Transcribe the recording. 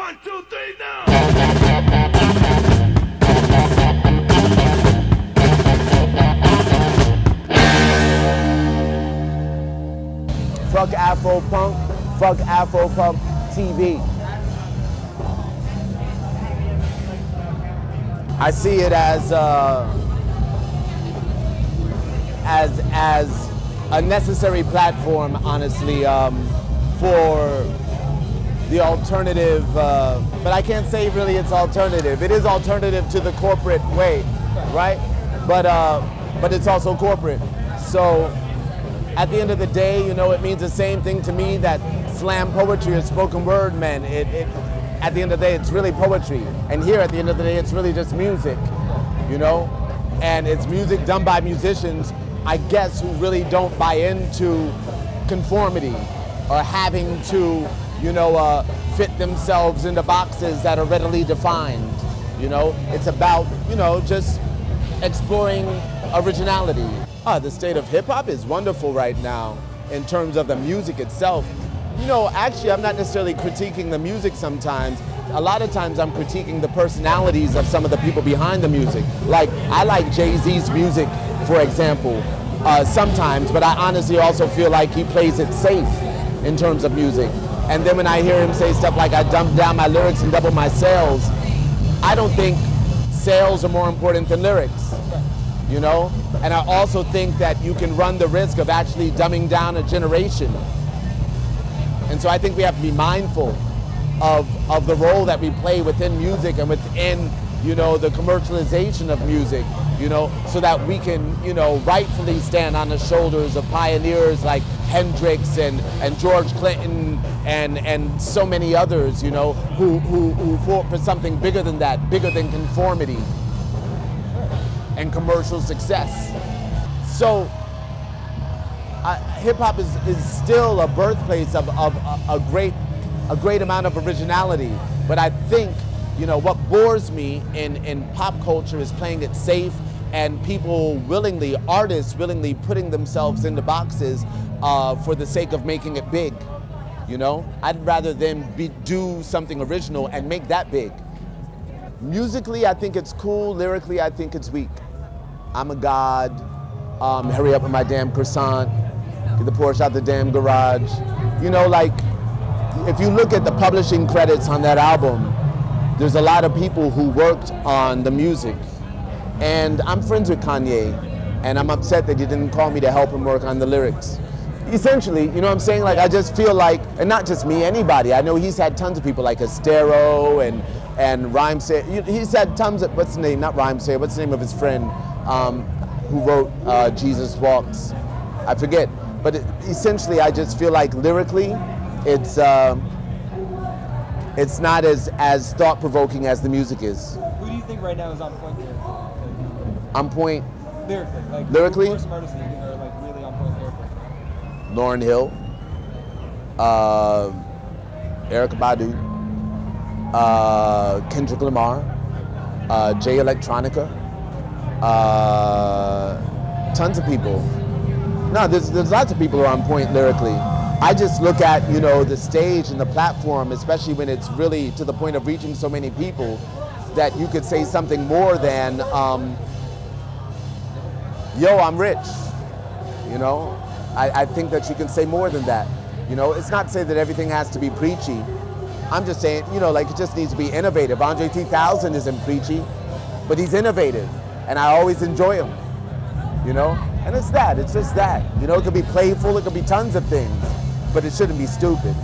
1, 2, 3, now! Fuck Afro-punk, fuck Afro-punk TV. I see it as a necessary platform, honestly, for the alternative, but I can't say really it's alternative. It is alternative to the corporate way, right? But it's also corporate. So at the end of the day, you know, it means the same thing to me that slam poetry or spoken word, man. At the end of the day, it's really poetry. And here, at the end of the day, it's really just music, you know? And it's music done by musicians, I guess, who really don't buy into conformity or having to, you know, fit themselves into boxes that are readily defined, you know? It's about, you know, just exploring originality. The state of hip-hop is wonderful right now in terms of the music itself. You know, actually, I'm not necessarily critiquing the music sometimes. A lot of times I'm critiquing the personalities of some of the people behind the music. Like, I like Jay-Z's music, for example, sometimes, but I honestly also feel like he plays it safe in terms of music. And then when I hear him say stuff like, I dumped down my lyrics and doubled my sales, I don't think sales are more important than lyrics, you know? And I also think that you can run the risk of actually dumbing down a generation. And so I think we have to be mindful of the role that we play within music and within, you know, the commercialization of music, you know, so that we can, you know, rightfully stand on the shoulders of pioneers like Hendrix and George Clinton and so many others, you know, who fought for something bigger than that, bigger than conformity and commercial success. So hip-hop is still a birthplace of a great amount of originality, but I think, you know, what bores me in pop culture is playing it safe and people willingly, artists willingly putting themselves into boxes for the sake of making it big, you know? I'd rather them do something original and make that big. Musically, I think it's cool. Lyrically, I think it's weak. I'm a god. Hurry up with my damn croissant. Get the Porsche out the damn garage. You know, like, if you look at the publishing credits on that album, there's a lot of people who worked on the music. And I'm friends with Kanye, and I'm upset that he didn't call me to help him work on the lyrics. Essentially, you know what I'm saying? Like, I just feel like, and not just me, anybody. I know he's had tons of people like Estero and Rhymesay. He's had tons of, what's the name? Not Rhymesay, what's the name of his friend who wrote Jesus Walks? I forget. But essentially, I just feel like lyrically, it's not as thought-provoking as the music is. Who do you think right now is on point there? On point? Lyrically. Like, lyrically? Who are some artists that you think are like really on point lyrically? Lauryn Hill, Erykah Badu, Kendrick Lamar, Jay Electronica, tons of people. No, there's lots of people who are on point lyrically. I just look at, you know, the stage and the platform, especially when it's really to the point of reaching so many people, that you could say something more than, yo, I'm rich, you know? I think that you can say more than that. You know, it's not to say that everything has to be preachy. I'm just saying, you know, like, it just needs to be innovative. Andre 3000 isn't preachy, but he's innovative, and I always enjoy him, you know? And it's just that, you know? It could be playful, it could be tons of things, but it shouldn't be stupid.